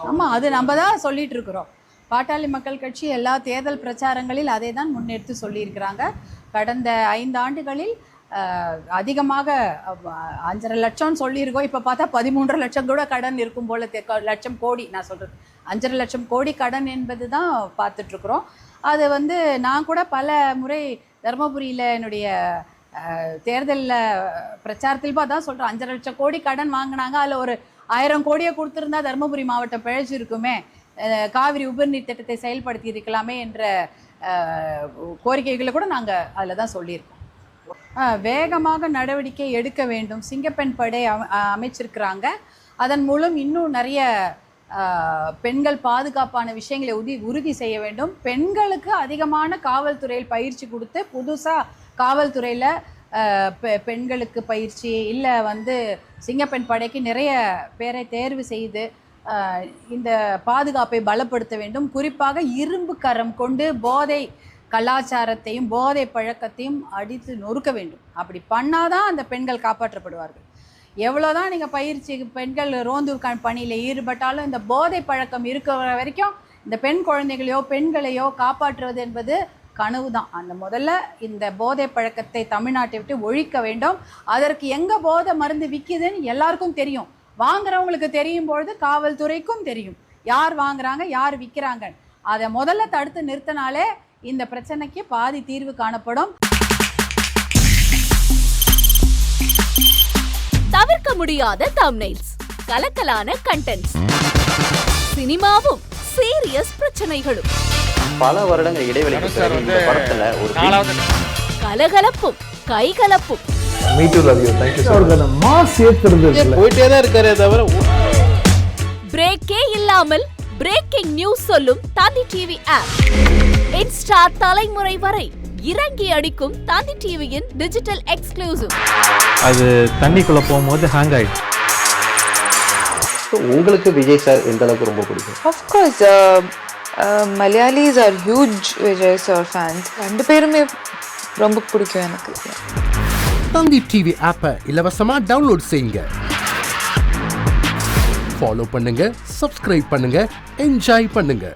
ஆமாம், அது நம்ம தான் சொல்லிட்டு இருக்கிறோம். பாட்டாளி மக்கள் கட்சி எல்லா தேர்தல் பிரச்சாரங்களில் அதை தான் முன்னெடுத்து சொல்லியிருக்கிறாங்க. கடந்த 5 ஆண்டுகளில் அதிகமாக 5.5 லட்சம்னு சொல்லியிருக்கோம். இப்போ பார்த்தா 13 லட்சம் கூட கடன் இருக்கும் போல, லட்சம் கோடி நான் சொல்கிறது 5.5 லட்சம் கோடி கடன் என்பது தான் பார்த்துட்ருக்குறோம். அது நான் கூட பல முறை தருமபுரியில் என்னுடைய தேர்தலில் பிரச்சாரத்தில் தான் சொல்கிறேன். 5.5 லட்சம் கோடி கடன் வாங்கினாங்க. அதில் ஒரு 1000 கோடியை கொடுத்துருந்தா தருமபுரி மாவட்டம் பிழைச்சிருக்குமே, காவிரி உபரிநீர் திட்டத்தை செயல்படுத்தி இருக்கலாமே என்ற கோரிக்கைகளை கூட நாங்கள் அதில் தான் சொல்லியிருக்கோம். வேகமாக நடவடிக்கை எடுக்க வேண்டும். சிங்கப்பெண் படை அமைச்சிருக்கிறாங்க. அதன் மூலம் இன்னும் நிறைய பெண்கள் பாதுகாப்பான விஷயங்களை உறுதி செய்ய வேண்டும். பெண்களுக்கு அதிகமான காவல்துறையில் பயிற்சி கொடுத்து, புதுசாக காவல்துறையில் பெண்களுக்கு பயிற்சி இல்லை சிங்கப்பெண் படைக்கு நிறைய பேரை தேர்வு செய்து இந்த பாதுகாப்பை பலப்படுத்த வேண்டும். குறிப்பாக இரும்பு கரம் கொண்டு போதை கலாச்சாரத்தையும் போதை பழக்கத்தையும் அடித்து நொறுக்க வேண்டும். அப்படி பண்ணாதான் அந்த பெண்கள் காப்பாற்றப்படுவார்கள். எவ்வளோதான் நீங்கள் பயிற்சி பெண்கள் ரோந்து பணியில் ஈடுபட்டாலும் இந்த போதை பழக்கம் இருக்கிற வரைக்கும் இந்த பெண் குழந்தைகளையோ பெண்களையோ காப்பாற்றுவது என்பது கனவு தான். அந்த முதல்ல இந்த போதை பழக்கத்தை தமிழ்நாட்டை விட்டு ஒழிக்க வேண்டும். அதற்கு எங்கே போதை மருந்து விற்கிதுன்னு எல்லாருக்கும் தெரியும். வாங்குறவங்களுக்கு தெரியும் பொழுது காவல்துறைக்கும் தெரியும் யார் வாங்குறாங்க யார் விற்கிறாங்க. அதை முதல்ல தடுத்து நிறுத்தினாலே இந்த பிரச்சனைக்கு பாதி தீர்வு காணப்படும். தவிர்க்க முடியாத தம்ப்நெயில்ஸ், கலக்கலான கண்டென்ட்ஸ், சினிமாவும் சீரியஸ் பிரச்சனைகளும், பல வருடங்கள் இடைவெளிக்கு பிறகு இந்த படத்துல ஒரு கலகலப்பும் கைகலப்பும். பிரேக்கே இல்லாமல் பிரேக்கிங் நியூஸ் சொல்லும் தந்தி டிவி ஆப். இன்ஸ்டா தலைமுறை வரை இறங்கி அடிக்கும் தந்தி டிவியின் டிஜிட்டல் எக்ஸ்க்ளூசிவ். அது தண்ணிக்குள்ள போகும்போது ஹேங் ஆயிடுச்சு. உங்களுக்கு விஜய் சார் எந்த அளவுக்கு ரொம்ப பிடிக்கும்? Of course, Malayalis are huge Vijay sir fans. ரெண்டு பேருமே ரொம்ப பிடிக்கும் எனக்கு. தந்தி டிவி ஆப்பை இலவசமா டவுன்லோட் செய்யுங்க. ஃபாலோ பண்ணுங்க, சப்ஸ்கிரைப் பண்ணுங்க, என்ஜாய் பண்ணுங்க.